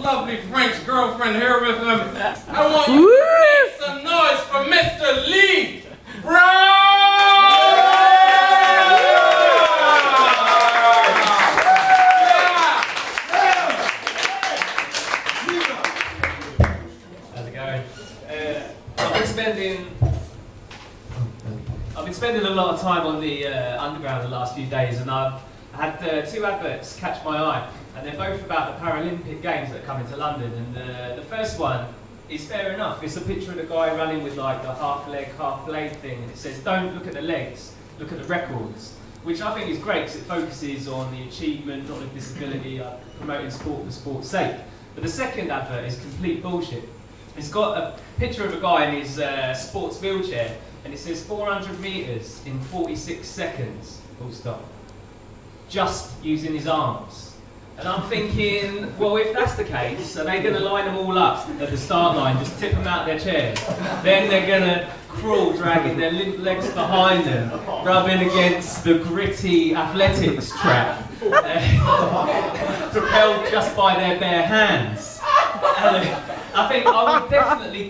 lovely French girlfriend here with him. I want you to make some noise for Mr. Lee Brown! How's it going? I've been spending a lot of time on the underground the last few days, and I've had two adverts catch my eye, and they're both about the Paralympic Games that are coming to London. And the first one is fair enough. It's a picture of a guy running with like the half leg, half blade thing, and it says, "Don't look at the legs, look at the records," which I think is great because it focuses on the achievement, not the disability, promoting sport for sport's sake. But the second advert is complete bullshit. It's got a picture of a guy in his sports wheelchair, and it says 400 metres in 46 seconds, full stop, just using his arms. And I'm thinking, well, if that's the case, are they going to line them all up at the start line, just tip them out of their chairs? Then they're going to crawl, dragging their limp legs behind them, rubbing against the gritty athletics track, propelled just by their bare hands. I think I would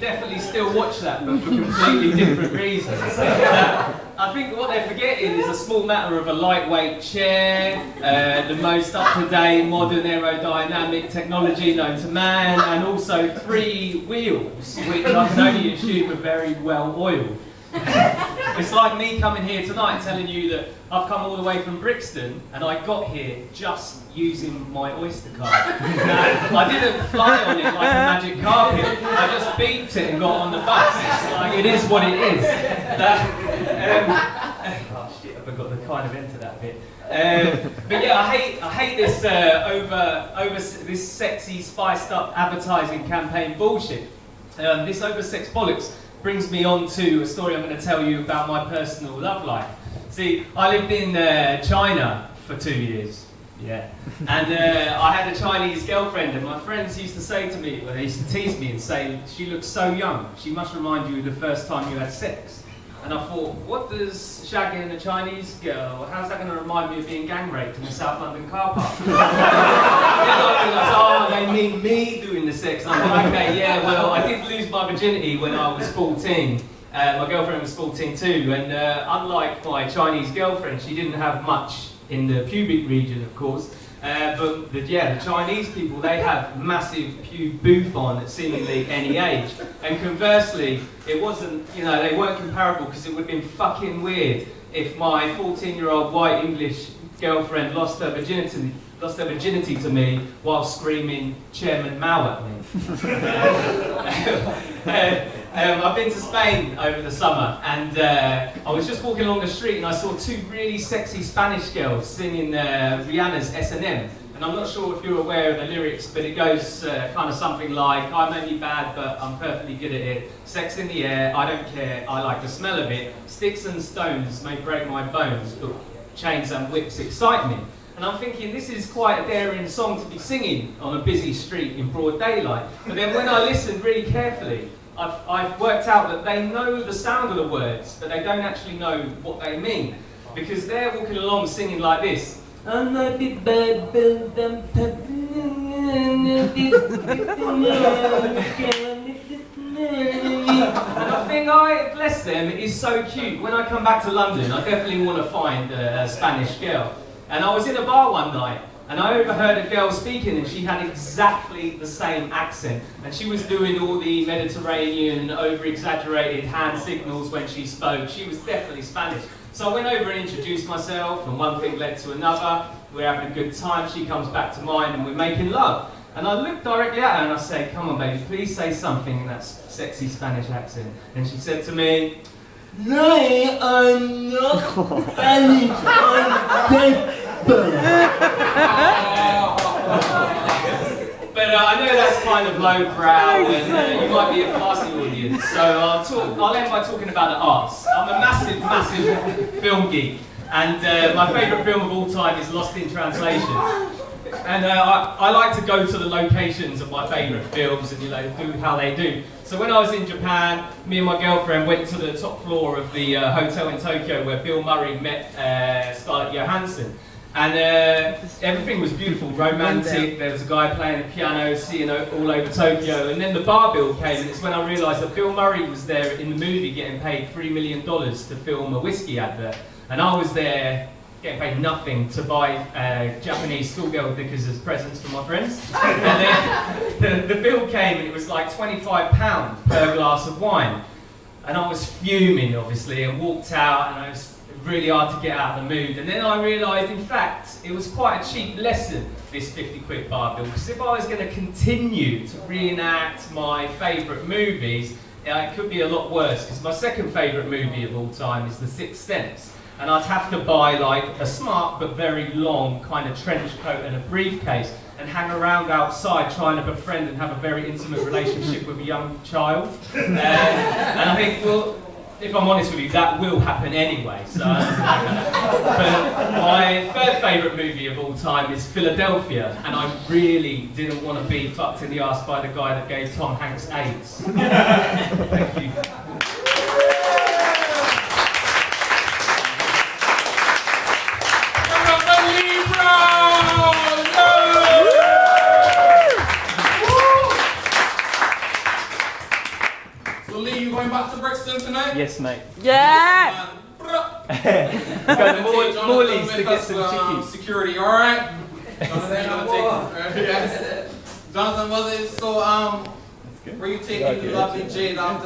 definitely still watch that, but for completely different reasons. I think what they're forgetting is a small matter of a lightweight chair, the most up-to-date modern aerodynamic technology known to man, and also 3 wheels, which I can only assume are very well oiled. It's like me coming here tonight telling you that I've come all the way from Brixton and I got here just using my Oyster card. I didn't fly on it like a magic carpet, I just beeped it and got on the bus. It's like, it is what it is. Oh shit, I forgot to kind of enter that bit. But yeah, I hate this over this sexy, spiced up advertising campaign bullshit. This oversex bollocks brings me on to a story I'm going to tell you about my personal love life. See, I lived in China for 2 years, yeah, and I had a Chinese girlfriend, and my friends used to say to me, well, they used to tease me and say, "She looks so young, she must remind you of the first time you had sex." And I thought, what does shagging a Chinese girl, how's that going to remind me of being gang raped in the South London car park? Then I realised, oh, they mean me doing the sex. And I thought, okay, yeah, well, I did lose my virginity when I was 14. My girlfriend was 14 too, and unlike my Chinese girlfriend, she didn't have much in the pubic region, of course. But the Chinese people, they have massive pube bouffon at seemingly any age. And conversely, it wasn't, they weren't comparable because it would have been fucking weird if my 14-year-old white English girlfriend lost her virginity to me while screaming Chairman Mao at me. I've been to Spain over the summer, and I was just walking along the street and I saw 2 really sexy Spanish girls singing Rihanna's S&M. And I'm not sure if you're aware of the lyrics, but it goes kind of something like, "I may be bad, but I'm perfectly good at it. Sex in the air, I don't care, I like the smell of it. Sticks and stones may break my bones, but chains and whips excite me." And I'm thinking, this is quite a daring song to be singing on a busy street in broad daylight. But then when I listened really carefully, I've worked out that they know the sound of the words, but they don't actually know what they mean. Because they're walking along singing like this. And I think, bless them, it is so cute. When I come back to London, I definitely want to find a Spanish girl. And I was in a bar one night, and I overheard a girl speaking, and she had exactly the same accent. And she was doing all the Mediterranean, over-exaggerated hand signals when she spoke. She was definitely Spanish. So I went over and introduced myself, and one thing led to another. We're having a good time, she comes back to mine, and we're making love. And I looked directly at her and I say, "Come on, baby, please say something in that sexy Spanish accent." And she said to me, "No, I'm not Spanish, I'm But I know that's kind of lowbrow, and you might be a classy audience, so I'll end by talking about the arts. I'm a massive film geek, and my favourite film of all time is Lost in Translation. And I like to go to the locations of my favourite films and do how they do. So when I was in Japan, me and my girlfriend went to the top floor of the hotel in Tokyo where Bill Murray met Scarlett Johansson. And everything was beautiful, romantic. There was a guy playing the piano, seeing all over Tokyo. And then the bar bill came, and it's when I realised that Bill Murray was there in the movie getting paid $3 million to film a whiskey advert. And I was there getting paid nothing to buy Japanese schoolgirl knickers as presents for my friends. And then the bill came, and it was like £25 per glass of wine. And I was fuming, obviously, and walked out, and I was really hard to get out of the mood. And then I realised, in fact, it was quite a cheap lesson, this 50 quid bar bill, because if I was going to continue to reenact my favourite movies, it could be a lot worse, because my second favourite movie of all time is The Sixth Sense. And I'd have to buy like a smart but very long kind of trench coat and a briefcase and hang around outside trying to befriend and have a very intimate relationship with a young child. And I think, well, if I'm honest with you, that will happen anyway. So, but my third favourite movie of all time is Philadelphia, and I really didn't want to be fucked in the ass by the guy that gave Tom Hanks AIDS. Thank you. So Lee, you going back to Brixton tonight? Yes, mate. Yeah! Go to Morley's to get some chicken. Security, alright? Jonathan, was it? So, were you taking the lovely Jade after?